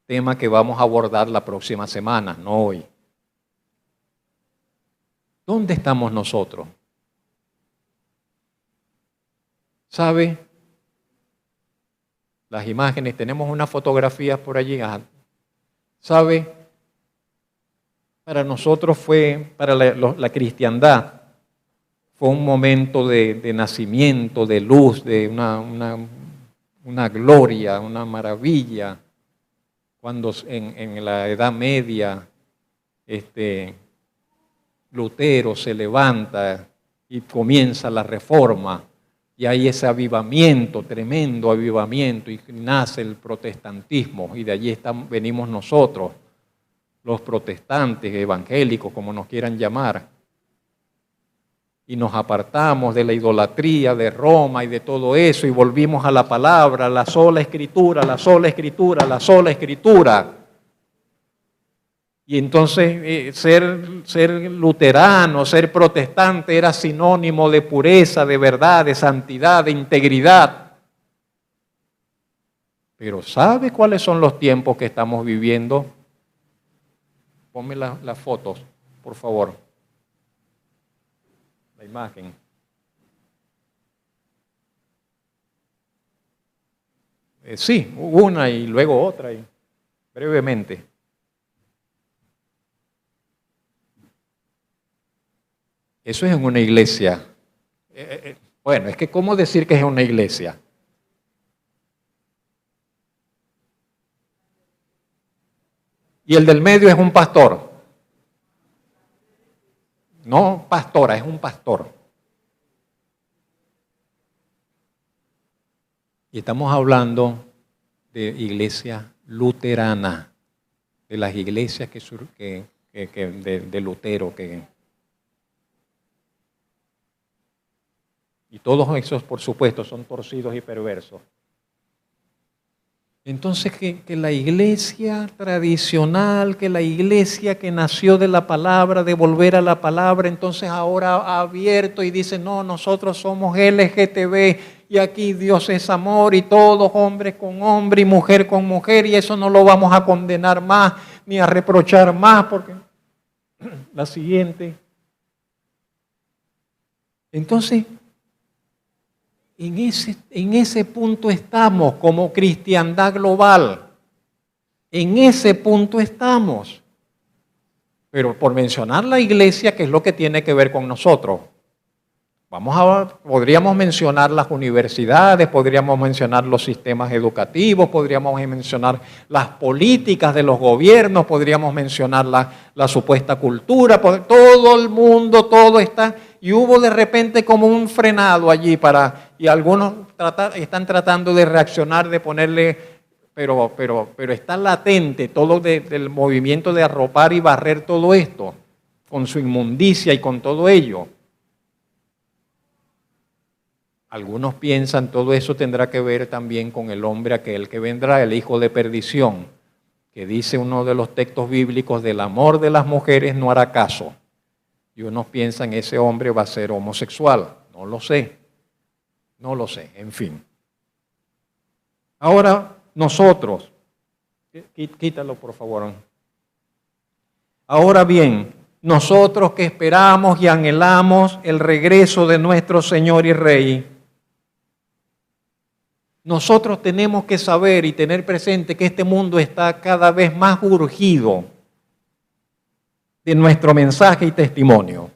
Speaker 2: tema que vamos a abordar la próxima semana, no hoy. ¿Dónde estamos nosotros? ¿Sabe? Las imágenes, tenemos unas fotografías por allí. ¿Sabe? Para nosotros para la cristiandad, fue un momento de nacimiento, de luz, de una gloria, una maravilla. Cuando en la Edad Media Lutero se levanta y comienza la Reforma, y hay ese avivamiento, tremendo avivamiento, y nace el protestantismo, y de allí venimos nosotros, los protestantes, evangélicos, como nos quieran llamar, y nos apartamos de la idolatría de Roma y de todo eso, y volvimos a la palabra, la sola escritura, la sola escritura, la sola escritura. Y entonces ser luterano, ser protestante era sinónimo de pureza, de verdad, de santidad, de integridad. Pero ¿sabe cuáles son los tiempos que estamos viviendo? Ponme las fotos, por favor. La imagen. Sí, una y luego otra, y brevemente. Eso es en una iglesia. Bueno, es que ¿cómo decir que es una iglesia? Y el del medio es un pastor. No pastora, es un pastor. Y estamos hablando de iglesia luterana, de las iglesias de Lutero. Y todos esos, por supuesto, son torcidos y perversos. Entonces, que la iglesia tradicional, que la iglesia que nació de la palabra, de volver a la palabra, entonces ahora ha abierto y dice, no, nosotros somos LGTB, y aquí Dios es amor y todos hombres con hombre y mujer con mujer y eso no lo vamos a condenar más ni a reprochar más porque la siguiente. Entonces, en ese punto estamos como cristiandad global. En ese punto estamos. Pero por mencionar la iglesia, que es lo que tiene que ver con nosotros. Podríamos mencionar las universidades, podríamos mencionar los sistemas educativos, podríamos mencionar las políticas de los gobiernos, podríamos mencionar la supuesta cultura, todo el mundo, todo está, y hubo de repente como un frenado allí y algunos están tratando de reaccionar, de ponerle, pero está latente todo del movimiento de arropar y barrer todo esto, con su inmundicia y con todo ello. Algunos piensan todo eso tendrá que ver también con el hombre aquel que vendrá, el hijo de perdición, que dice uno de los textos bíblicos, del amor de las mujeres no hará caso. Y unos piensan ese hombre va a ser homosexual. No lo sé, en fin. Ahora nosotros, quítalo por favor. Ahora bien, nosotros que esperamos y anhelamos el regreso de nuestro Señor y Rey, nosotros tenemos que saber y tener presente que este mundo está cada vez más urgido de nuestro mensaje y testimonio.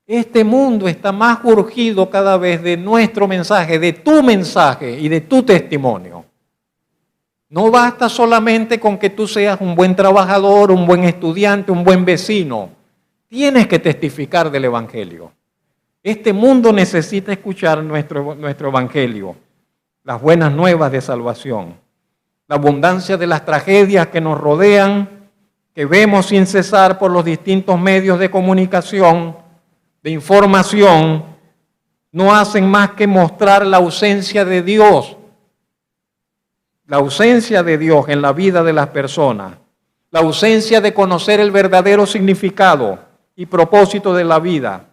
Speaker 2: Este mundo está más urgido cada vez de nuestro mensaje, de tu mensaje y de tu testimonio. No basta solamente con que tú seas un buen trabajador, un buen estudiante, un buen vecino. Tienes que testificar del Evangelio. Este mundo necesita escuchar nuestro Evangelio, las buenas nuevas de salvación, la abundancia de las tragedias que nos rodean, que vemos sin cesar por los distintos medios de comunicación, de información, no hacen más que mostrar la ausencia de Dios. La ausencia de Dios en la vida de las personas, la ausencia de conocer el verdadero significado y propósito de la vida,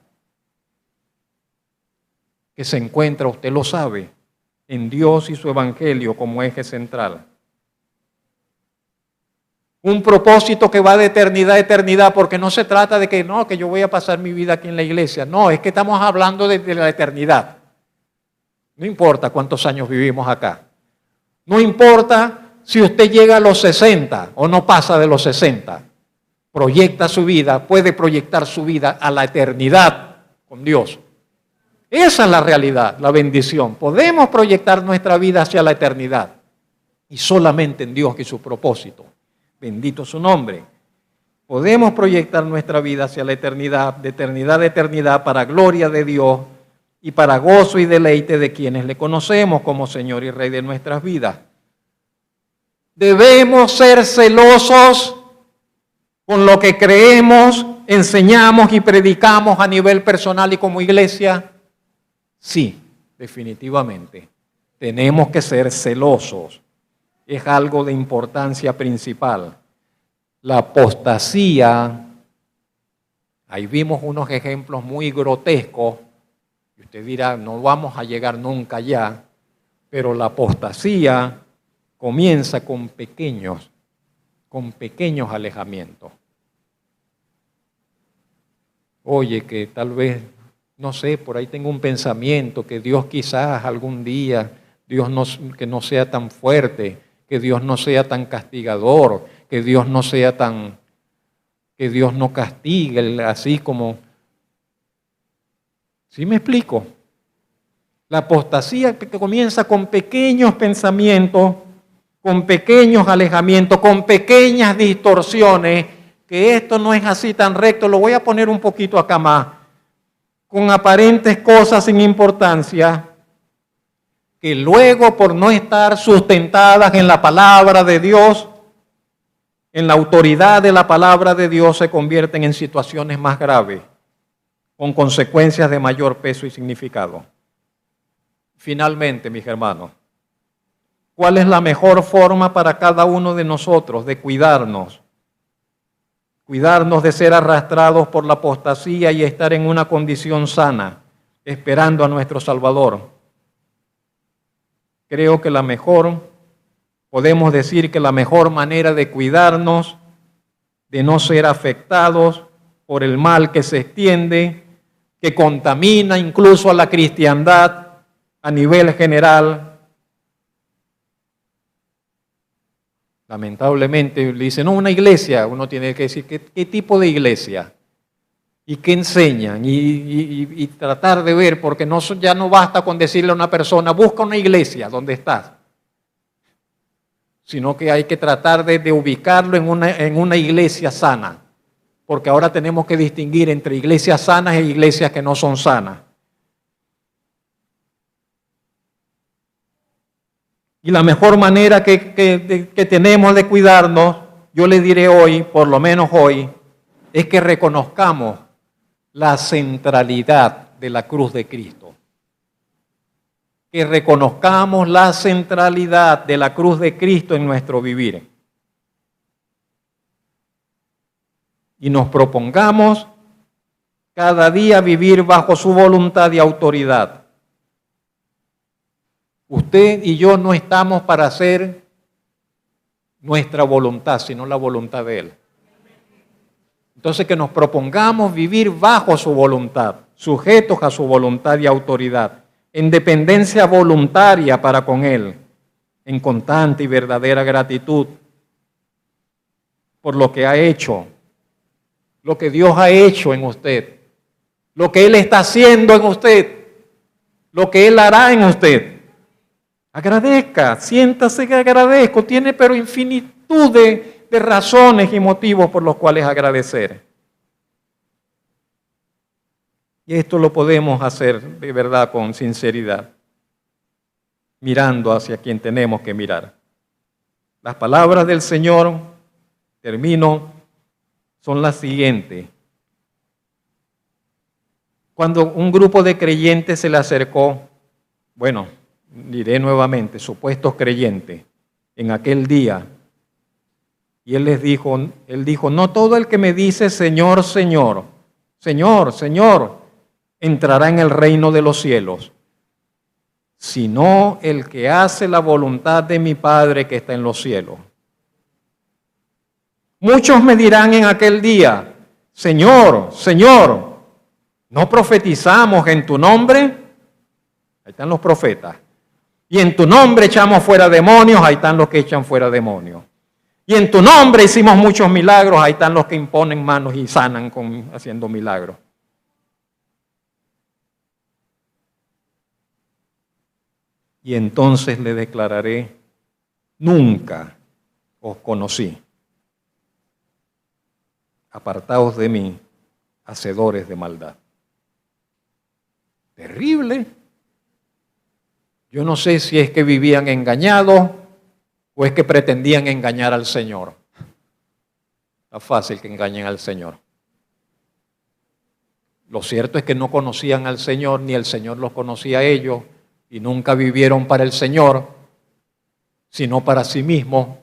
Speaker 2: que se encuentra, usted lo sabe, en Dios y su Evangelio como eje central. Un propósito que va de eternidad a eternidad, porque no se trata de que yo voy a pasar mi vida aquí en la iglesia. No, es que estamos hablando de la eternidad. No importa cuántos años vivimos acá. No importa si usted llega a los 60 o no pasa de los 60. Proyecta su vida, puede proyectar su vida a la eternidad con Dios. Esa es la realidad, la bendición. Podemos proyectar nuestra vida hacia la eternidad y solamente en Dios y su propósito. Bendito su nombre. Podemos proyectar nuestra vida hacia la eternidad, de eternidad a eternidad, para gloria de Dios y para gozo y deleite de quienes le conocemos como Señor y Rey de nuestras vidas. Debemos ser celosos con lo que creemos, enseñamos y predicamos a nivel personal y como iglesia. Sí, definitivamente. Tenemos que ser celosos. Es algo de importancia principal. La apostasía, ahí vimos unos ejemplos muy grotescos, y usted dirá, no vamos a llegar nunca allá, pero la apostasía comienza con pequeños alejamientos. Oye, que tal vez, no sé, por ahí tengo un pensamiento que Dios quizás algún día, que no sea tan fuerte, que Dios no sea tan castigador, que Dios no castigue así como. ¿Sí me explico? La apostasía que comienza con pequeños pensamientos, con pequeños alejamientos, con pequeñas distorsiones, que esto no es así tan recto, lo voy a poner un poquito acá más, con aparentes cosas sin importancia, que luego por no estar sustentadas en la palabra de Dios, en la autoridad de la palabra de Dios, se convierten en situaciones más graves, con consecuencias de mayor peso y significado. Finalmente, mis hermanos, ¿cuál es la mejor forma para cada uno de nosotros de cuidarnos? Cuidarnos de ser arrastrados por la apostasía y estar en una condición sana, esperando a nuestro Salvador. Creo que podemos decir que la mejor manera de cuidarnos, de no ser afectados por el mal que se extiende, que contamina incluso a la cristiandad a nivel general. Lamentablemente le dicen, no, una iglesia, uno tiene que decir, ¿qué tipo de iglesia? ¿Y qué enseñan? Y tratar de ver, porque ya no basta con decirle a una persona, busca una iglesia donde estás, sino que hay que tratar de ubicarlo en una iglesia sana, porque ahora tenemos que distinguir entre iglesias sanas e iglesias que no son sanas. Y la mejor manera que tenemos de cuidarnos, yo le diré hoy, por lo menos hoy, es que reconozcamos la centralidad de la cruz de Cristo. Que reconozcamos la centralidad de la cruz de Cristo en nuestro vivir. Y nos propongamos cada día vivir bajo su voluntad y autoridad. Usted y yo no estamos para hacer nuestra voluntad, sino la voluntad de Él. Entonces que nos propongamos vivir bajo su voluntad, sujetos a su voluntad y autoridad, en dependencia voluntaria para con Él, en constante y verdadera gratitud por lo que ha hecho, lo que Dios ha hecho en usted, lo que Él está haciendo en usted, lo que Él hará en usted. Agradezca, siéntase que agradezco, tiene pero infinitud de razones y motivos por los cuales agradecer. Y esto lo podemos hacer de verdad con sinceridad, mirando hacia quien tenemos que mirar. Las palabras del Señor, termino, son las siguientes. Cuando un grupo de creyentes se le acercó, bueno, diré nuevamente, supuestos creyentes, en aquel día, y él dijo, no todo el que me dice Señor, Señor, Señor, Señor, entrará en el reino de los cielos, sino el que hace la voluntad de mi Padre que está en los cielos. Muchos me dirán en aquel día, Señor, Señor, ¿no profetizamos en tu nombre? Ahí están los profetas. Y en tu nombre echamos fuera demonios, ahí están los que echan fuera demonios. Y en tu nombre hicimos muchos milagros, ahí están los que imponen manos y sanan haciendo milagros. Y entonces le declararé, nunca os conocí. Apartaos de mí, hacedores de maldad. Terrible. Yo no sé si es que vivían engañados o es que pretendían engañar al Señor. Está fácil que engañen al Señor. Lo cierto es que no conocían al Señor, ni el Señor los conocía a ellos, y nunca vivieron para el Señor, sino para sí mismos.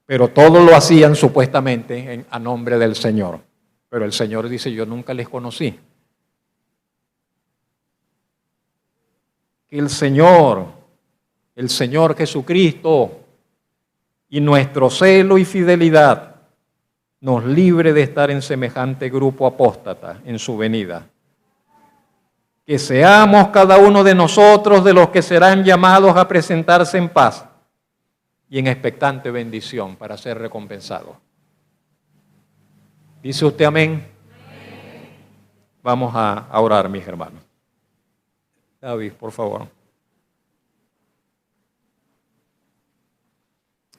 Speaker 2: Pero todo lo hacían supuestamente a nombre del Señor. Pero el Señor dice, yo nunca les conocí. Que el Señor Jesucristo y nuestro celo y fidelidad nos libre de estar en semejante grupo apóstata en su venida. Que seamos cada uno de nosotros de los que serán llamados a presentarse en paz y en expectante bendición para ser recompensados. ¿Dice usted amén? Vamos a orar, mis hermanos. David, por favor.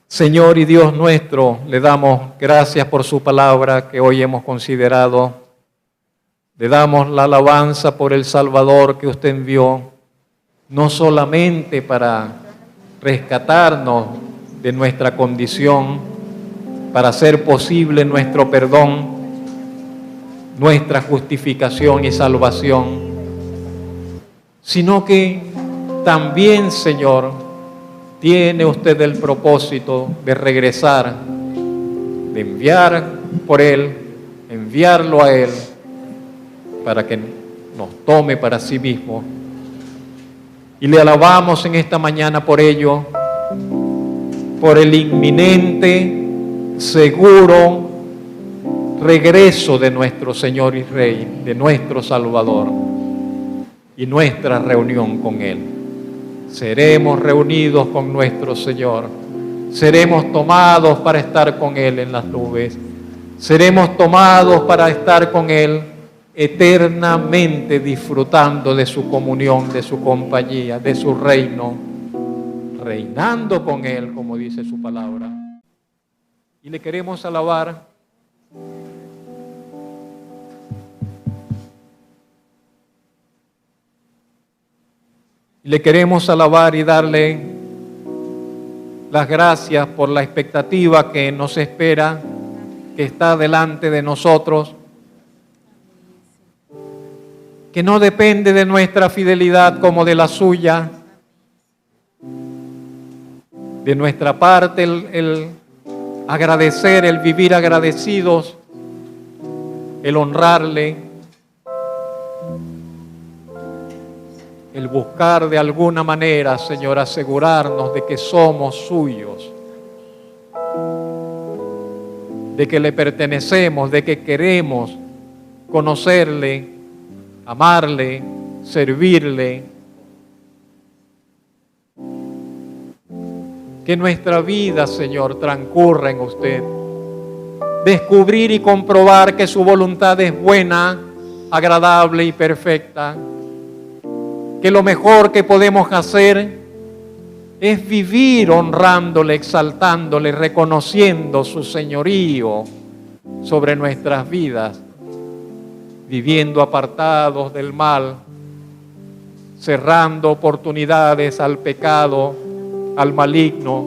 Speaker 2: Señor y Dios nuestro, le damos gracias por su palabra que hoy hemos considerado. Le damos la alabanza por el Salvador que usted envió, no solamente para rescatarnos de nuestra condición, para hacer posible nuestro perdón, nuestra justificación y salvación, sino que también, Señor, tiene usted el propósito de regresar, de enviar por Él, enviarlo a Él, para que nos tome para sí mismo. Y le alabamos en esta mañana por ello, por el inminente, seguro regreso de nuestro Señor y Rey, de nuestro Salvador, y nuestra reunión con Él. Seremos reunidos con nuestro Señor, seremos tomados para estar con Él en las nubes, seremos tomados para estar con Él eternamente, disfrutando de su comunión, de su compañía, de su reino, reinando con Él, como dice su palabra. Y le queremos alabar y darle las gracias por la expectativa que nos espera, que está delante de nosotros, que no depende de nuestra fidelidad como de la suya. De nuestra parte el agradecer, el vivir agradecidos, el honrarle, el buscar de alguna manera, Señor, asegurarnos de que somos suyos, de que le pertenecemos, de que queremos conocerle, amarle, servirle. Que nuestra vida, Señor, transcurra en usted. Descubrir y comprobar que su voluntad es buena, agradable y perfecta. Que lo mejor que podemos hacer es vivir honrándole, exaltándole, reconociendo su señorío sobre nuestras vidas, viviendo apartados del mal, cerrando oportunidades al pecado, al maligno.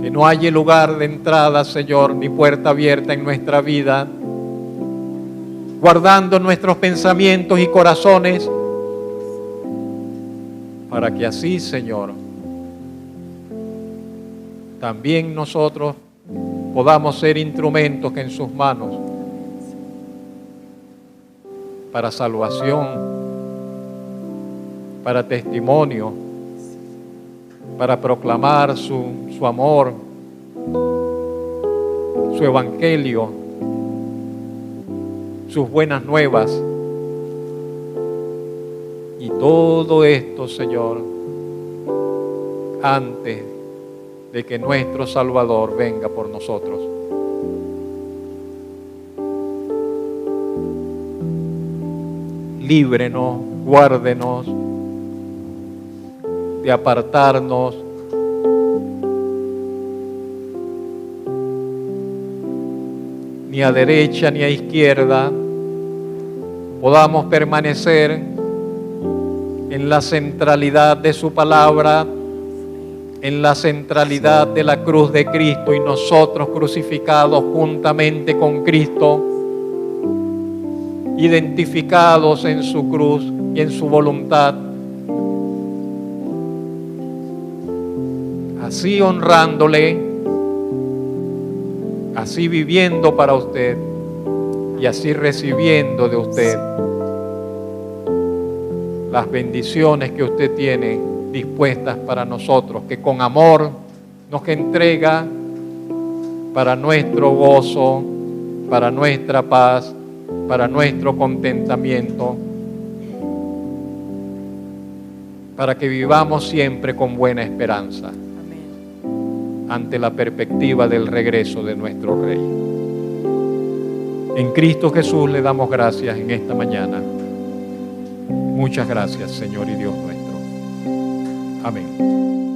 Speaker 2: Que no haya lugar de entrada, Señor, ni puerta abierta en nuestra vida, guardando nuestros pensamientos y corazones, para que así, Señor, también nosotros podamos ser instrumentos en sus manos para salvación, para testimonio, para proclamar su amor, su evangelio, sus buenas nuevas. Y todo esto, Señor, antes de que nuestro Salvador venga por nosotros. Líbrenos, guárdenos de apartarnos ni a derecha ni a izquierda, podamos permanecer en la centralidad de su palabra, en la centralidad de la cruz de Cristo, y nosotros crucificados juntamente con Cristo, identificados en su cruz y en su voluntad, así honrándole, así viviendo para usted y así recibiendo de usted las bendiciones que usted tiene dispuestas para nosotros, que con amor nos entrega para nuestro gozo, para nuestra paz, para nuestro contentamiento, para que vivamos siempre con buena esperanza ante la perspectiva del regreso de nuestro Rey. En Cristo Jesús le damos gracias en esta mañana. Muchas gracias, Señor y Dios nuestro. Amén.